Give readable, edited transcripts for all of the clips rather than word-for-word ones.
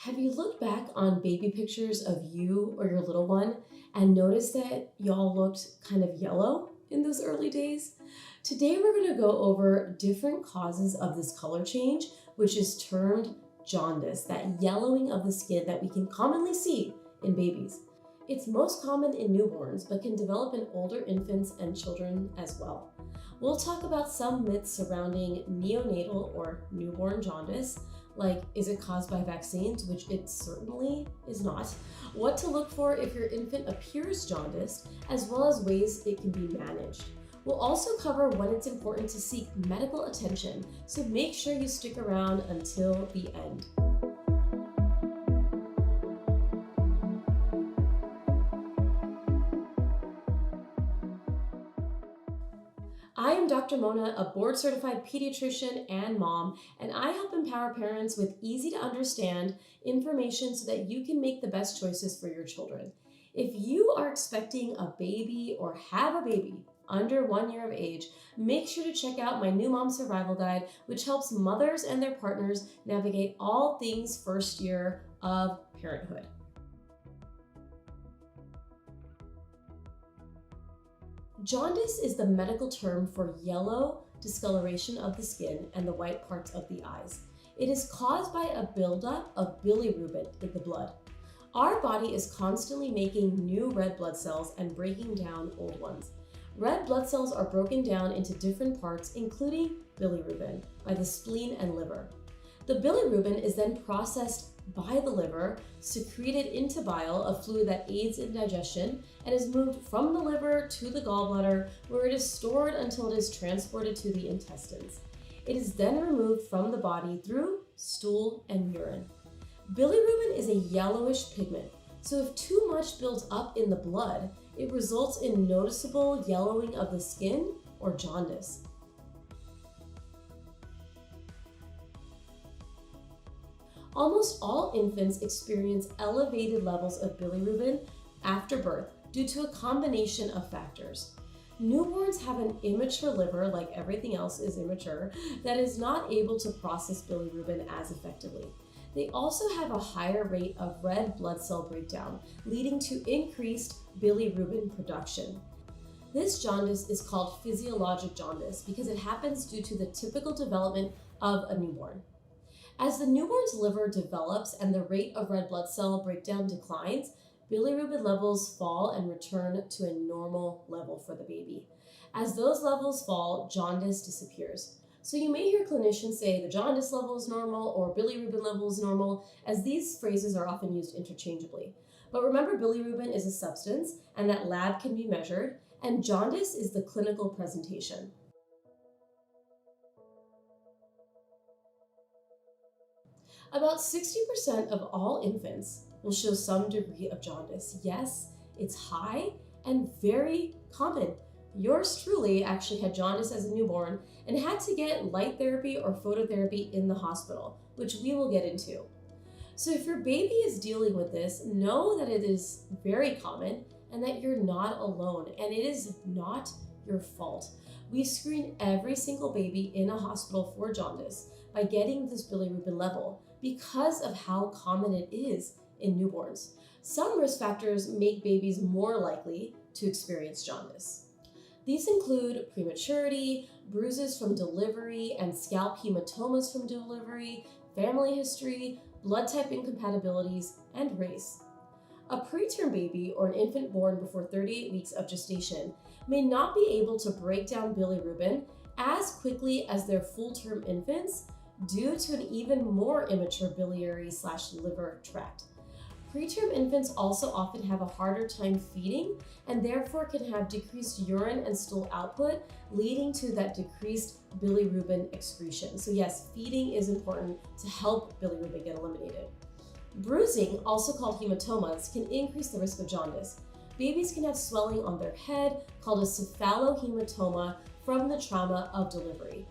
Have you looked back on baby pictures of you or your little one and noticed that y'all looked kind of yellow in those early days? Today we're going to go over different causes of this color change, which is termed jaundice, that yellowing of the skin that we can commonly see in babies. It's most common in newborns, but can develop in older infants and children as well. We'll talk about some myths surrounding neonatal or newborn jaundice, like is it caused by vaccines, which it certainly is not, what to look for if your infant appears jaundiced, as well as ways it can be managed. We'll also cover when it's important to seek medical attention, so make sure you stick around until the end. I am Dr. Mona, a board-certified pediatrician and mom, and I help empower parents with easy-to-understand information so that you can make the best choices for your children. If you are expecting a baby or have a baby under 1 year of age, make sure to check out my new mom survival guide, which helps mothers and their partners navigate all things first year of parenthood. Jaundice is the medical term for yellow discoloration of the skin and the white parts of the eyes. It is caused by a buildup of bilirubin in the blood. Our body is constantly making new red blood cells and breaking down old ones. Red blood cells are broken down into different parts, including bilirubin, by the spleen and liver. The bilirubin is then processed by the liver, secreted into bile, a fluid that aids in digestion, and is moved from the liver to the gallbladder, where it is stored until it is transported to the intestines. It is then removed from the body through stool and urine. Bilirubin is a yellowish pigment, so if too much builds up in the blood, it results in noticeable yellowing of the skin or jaundice. Almost all infants experience elevated levels of bilirubin after birth due to a combination of factors. Newborns have an immature liver, like everything else is immature, that is not able to process bilirubin as effectively. They also have a higher rate of red blood cell breakdown, leading to increased bilirubin production. This jaundice is called physiologic jaundice because it happens due to the typical development of a newborn. As the newborn's liver develops and the rate of red blood cell breakdown declines, bilirubin levels fall and return to a normal level for the baby. As those levels fall, jaundice disappears. So you may hear clinicians say the jaundice level is normal or bilirubin level is normal, as these phrases are often used interchangeably. But remember, bilirubin is a substance and that lab can be measured, and jaundice is the clinical presentation. About 60% of all infants will show some degree of jaundice. Yes, it's high and very common. Yours truly actually had jaundice as a newborn and had to get light therapy or phototherapy in the hospital, which we will get into. So if your baby is dealing with this, know that it is very common and that you're not alone, and it is not your fault. We screen every single baby in a hospital for jaundice by getting this bilirubin level because of how common it is in newborns. Some risk factors make babies more likely to experience jaundice. These include prematurity, bruises from delivery, and scalp hematomas from delivery, family history, blood type incompatibilities, and race. A preterm baby or an infant born before 38 weeks of gestation may not be able to break down bilirubin as quickly as their full-term infants due to an even more immature biliary/liver tract. Preterm infants also often have a harder time feeding and therefore can have decreased urine and stool output, leading to that decreased bilirubin excretion. So yes, feeding is important to help bilirubin get eliminated. Bruising, also called hematomas, can increase the risk of jaundice. Babies can have swelling on their head called a cephalohematoma from the trauma of delivery.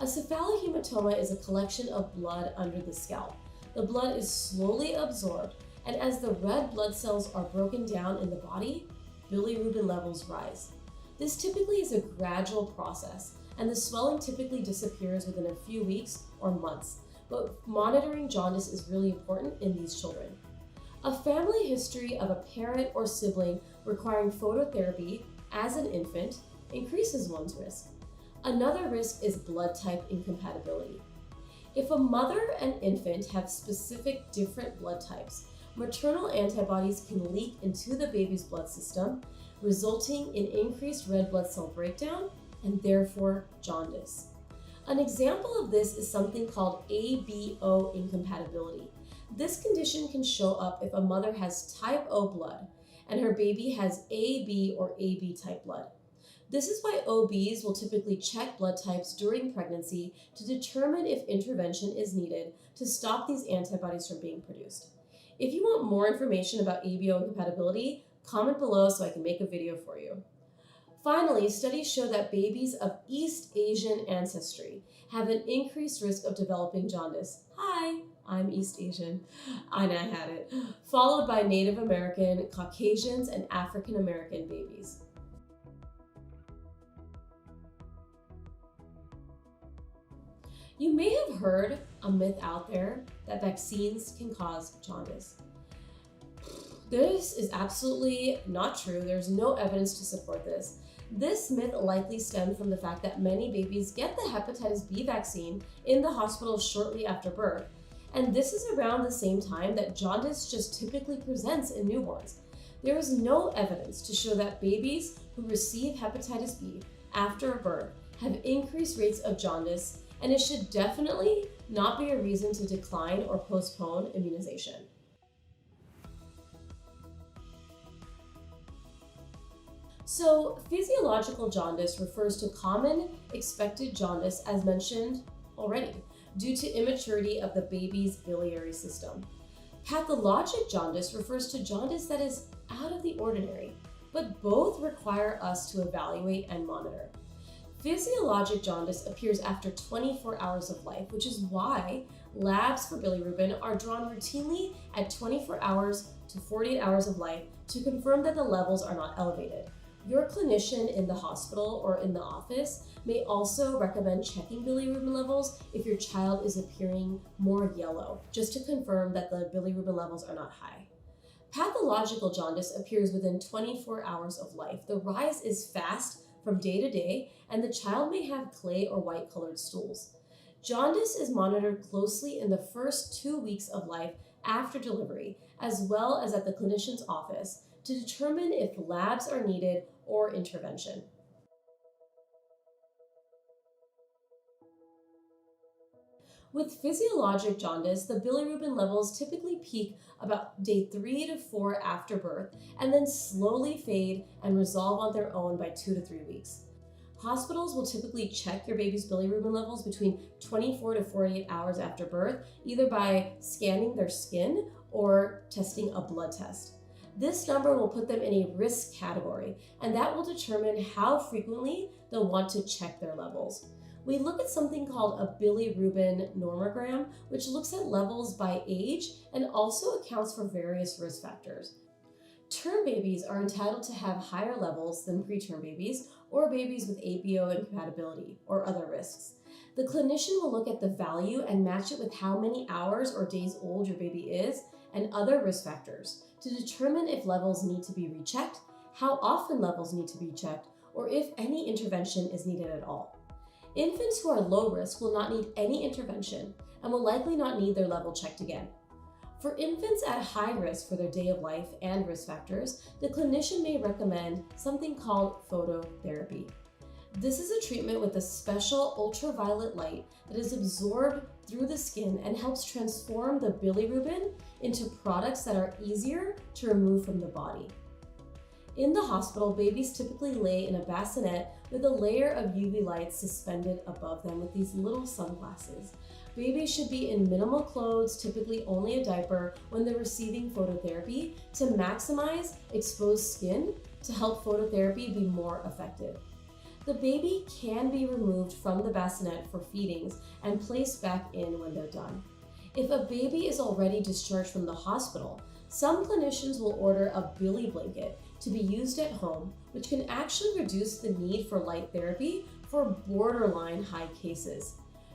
A cephalohematoma is a collection of blood under the scalp. The blood is slowly absorbed, and as the red blood cells are broken down in the body, bilirubin levels rise. This typically is a gradual process, and the swelling typically disappears within a few weeks or months. but monitoring jaundice is really important in these children. A family history of a parent or sibling requiring phototherapy as an infant increases one's risk. Another risk is blood type incompatibility. If a mother and infant have specific different blood types, maternal antibodies can leak into the baby's blood system, resulting in increased red blood cell breakdown and therefore jaundice. An example of this is something called ABO incompatibility. This condition can show up if a mother has type O blood and her baby has AB or AB type blood. This is why OBs will typically check blood types during pregnancy to determine if intervention is needed to stop these antibodies from being produced. If you want more information about ABO incompatibility, comment below so I can make a video for you. Finally, studies show that babies of East Asian ancestry have an increased risk of developing jaundice. Hi, I'm East Asian, and I had it. Followed by Native American, Caucasians, and African American babies. You may have heard a myth out there that vaccines can cause jaundice. This is absolutely not true. There's no evidence to support this. This myth likely stemmed from the fact that many babies get the hepatitis B vaccine in the hospital shortly after birth. And this is around the same time that jaundice just typically presents in newborns. There is no evidence to show that babies who receive hepatitis B after birth have increased rates of jaundice, and it should definitely not be a reason to decline or postpone immunization. So, physiological jaundice refers to common expected jaundice, as mentioned already, due to immaturity of the baby's biliary system. Pathologic jaundice refers to jaundice that is out of the ordinary, but both require us to evaluate and monitor. Physiologic jaundice appears after 24 hours of life, which is why labs for bilirubin are drawn routinely at 24 hours to 48 hours of life to confirm that the levels are not elevated. Your clinician in the hospital or in the office may also recommend checking bilirubin levels if your child is appearing more yellow, just to confirm that the bilirubin levels are not high. Pathological jaundice appears within 24 hours of life. The rise is fast from day to day, and the child may have clay or white colored stools. Jaundice is monitored closely in the first 2 weeks of life after delivery, as well as at the clinician's office, to determine if labs are needed or intervention. With physiologic jaundice, the bilirubin levels typically peak about day 3 to 4 after birth and then slowly fade and resolve on their own by 2 to 3 weeks. Hospitals will typically check your baby's bilirubin levels between 24 to 48 hours after birth, either by scanning their skin or testing a blood test. This number will put them in a risk category, and that will determine how frequently they'll want to check their levels. We look at something called a bilirubin normogram, which looks at levels by age and also accounts for various risk factors. Term babies are entitled to have higher levels than preterm babies or babies with ABO incompatibility or other risks. The clinician will look at the value and match it with how many hours or days old your baby is and other risk factors to determine if levels need to be rechecked, how often levels need to be checked, or if any intervention is needed at all. Infants who are low risk will not need any intervention and will likely not need their level checked again. For infants at high risk for their day of life and risk factors, the clinician may recommend something called phototherapy. This is a treatment with a special ultraviolet light that is absorbed through the skin and helps transform the bilirubin into products that are easier to remove from the body. In the hospital, babies typically lay in a bassinet with a layer of UV lights suspended above them with these little sunglasses. Babies should be in minimal clothes, typically only a diaper, when they're receiving phototherapy to maximize exposed skin to help phototherapy be more effective. The baby can be removed from the bassinet for feedings and placed back in when they're done. If a baby is already discharged from the hospital, some clinicians will order a Billy blanket to be used at home, which can actually reduce the need for light therapy for borderline high cases.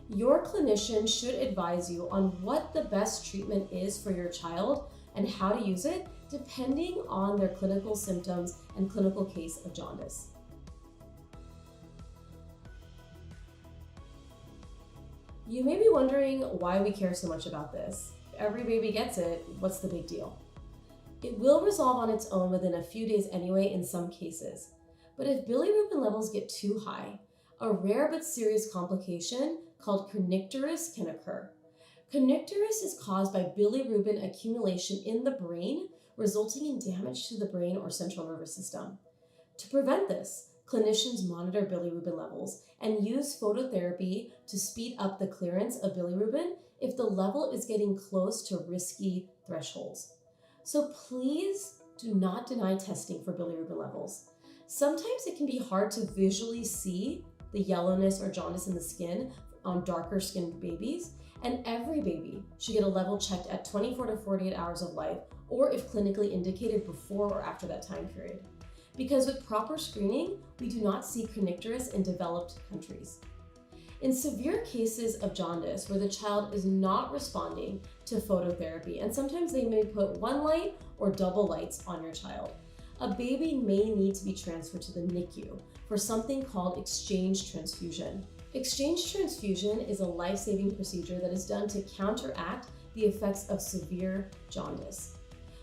Your clinician should advise you on what the best treatment is for your child and how to use it depending on their clinical symptoms and clinical case of jaundice. You may be wondering why we care so much about this. If every baby gets it, what's the big deal? It will resolve on its own within a few days anyway in some cases. But if bilirubin levels get too high, a rare but serious complication called kernicterus can occur. Kernicterus is caused by bilirubin accumulation in the brain, resulting in damage to the brain or central nervous system. To prevent this, clinicians monitor bilirubin levels and use phototherapy to speed up the clearance of bilirubin if the level is getting close to risky thresholds. So please do not deny testing for bilirubin levels. Sometimes it can be hard to visually see the yellowness or jaundice in the skin on darker skinned babies, and every baby should get a level checked at 24 to 48 hours of life, or if clinically indicated before or after that time period. Because with proper screening, we do not see kernicterus in developed countries. In severe cases of jaundice where the child is not responding to phototherapy, and sometimes they may put one light or double lights on your child, a baby may need to be transferred to the NICU for something called exchange transfusion. Exchange transfusion is a life-saving procedure that is done to counteract the effects of severe jaundice.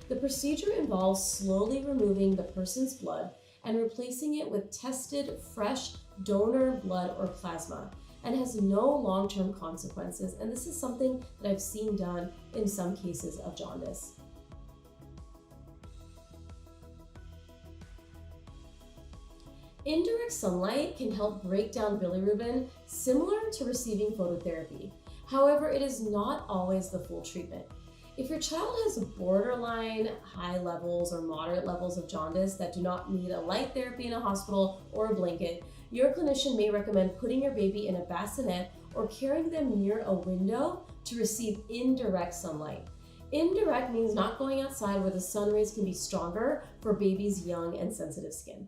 The procedure involves slowly removing the person's blood and replacing it with tested, fresh donor blood or plasma, and has no long-term consequences, and this is something that I've seen done in some cases of jaundice. Indirect sunlight can help break down bilirubin, similar to receiving phototherapy. However, it is not always the full treatment. If your child has borderline high levels or moderate levels of jaundice that do not need a light therapy in a hospital or a blanket, your clinician may recommend putting your baby in a bassinet or carrying them near a window to receive indirect sunlight. Indirect means not going outside where the sun rays can be stronger for babies' young and sensitive skin.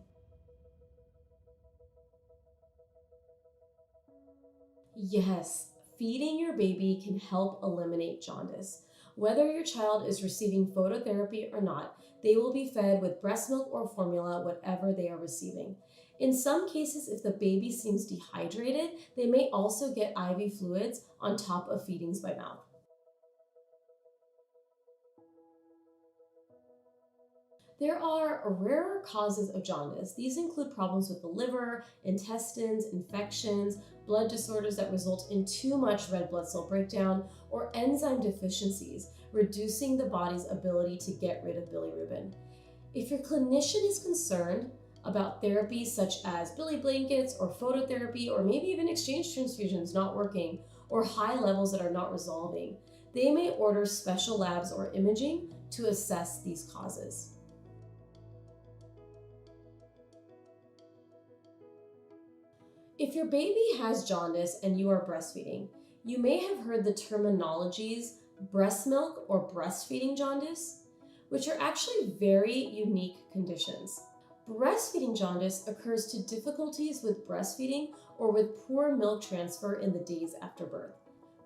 Yes, feeding your baby can help eliminate jaundice. Whether your child is receiving phototherapy or not, they will be fed with breast milk or formula, whatever they are receiving. In some cases, if the baby seems dehydrated, they may also get IV fluids on top of feedings by mouth. There are rarer causes of jaundice. These include problems with the liver, intestines, infections, blood disorders that result in too much red blood cell breakdown, or enzyme deficiencies, reducing the body's ability to get rid of bilirubin. If your clinician is concerned about therapies such as Billy blankets or phototherapy, or maybe even exchange transfusions not working, or high levels that are not resolving, they may order special labs or imaging to assess these causes. If your baby has jaundice and you are breastfeeding, you may have heard the terminologies breast milk or breastfeeding jaundice, which are actually very unique conditions. Breastfeeding jaundice occurs to difficulties with breastfeeding or with poor milk transfer in the days after birth.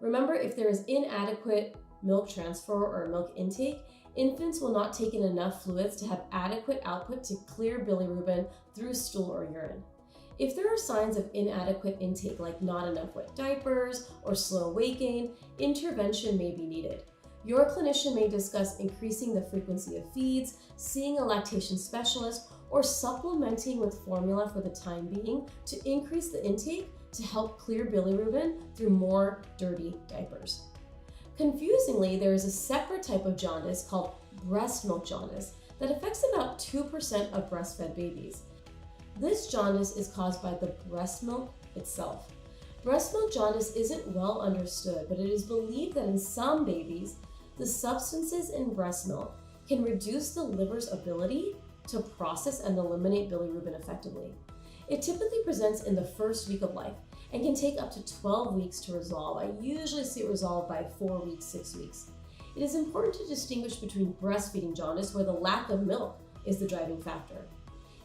Remember, if there is inadequate milk transfer or milk intake, infants will not take in enough fluids to have adequate output to clear bilirubin through stool or urine. If there are signs of inadequate intake, like not enough wet diapers or slow weight gain, intervention may be needed. Your clinician may discuss increasing the frequency of feeds, seeing a lactation specialist, or supplementing with formula for the time being to increase the intake to help clear bilirubin through more dirty diapers. Confusingly, there is a separate type of jaundice called breast milk jaundice that affects about 2% of breastfed babies. This jaundice is caused by the breast milk itself. Breast milk jaundice isn't well understood, but it is believed that in some babies, the substances in breast milk can reduce the liver's ability to process and eliminate bilirubin effectively. It typically presents in the first week of life and can take up to 12 weeks to resolve. I usually see it resolve by 4 weeks, 6 weeks. It is important to distinguish between breastfeeding jaundice, where the lack of milk is the driving factor.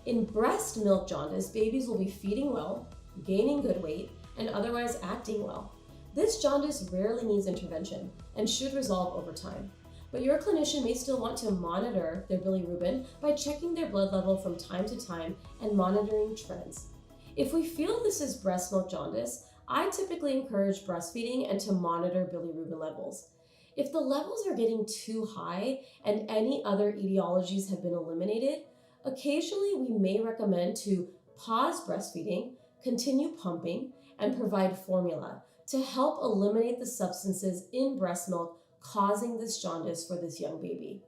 In breast milk jaundice, babies will be feeding well, gaining good weight, and otherwise acting well. This jaundice rarely needs intervention and should resolve over time. But your clinician may still want to monitor their bilirubin by checking their blood level from time to time and monitoring trends. If we feel this is breast milk jaundice, I typically encourage breastfeeding and to monitor bilirubin levels. If the levels are getting too high and any other etiologies have been eliminated, occasionally we may recommend to pause breastfeeding, continue pumping, and provide formula to help eliminate the substances in breast milk causing this jaundice for this young baby.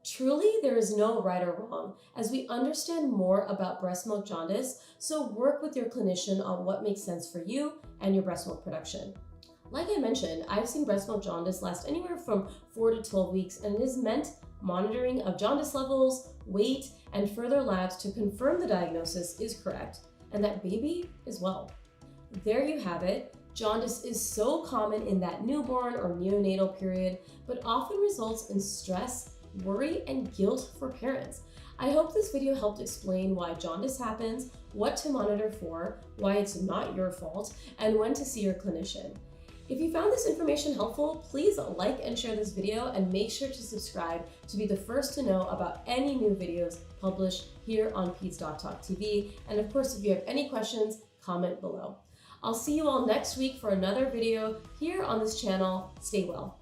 Truly, there is no right or wrong as we understand more about breast milk jaundice, so work with your clinician on what makes sense for you and your breast milk production. Like I mentioned, I've seen breast milk jaundice last anywhere from 4 to 12 weeks, and it has meant monitoring of jaundice levels, weight, and further labs to confirm the diagnosis is correct and that baby is well. There you have it. Jaundice is so common in that newborn or neonatal period, but often results in stress, worry, and guilt for parents. I hope this video helped explain why jaundice happens, what to monitor for, why it's not your fault, and when to see your clinician. If you found this information helpful, please like and share this video and make sure to subscribe to be the first to know about any new videos published here on Peds.Talk TV. And of course, if you have any questions, comment below. I'll see you all next week for another video here on this channel. Stay well.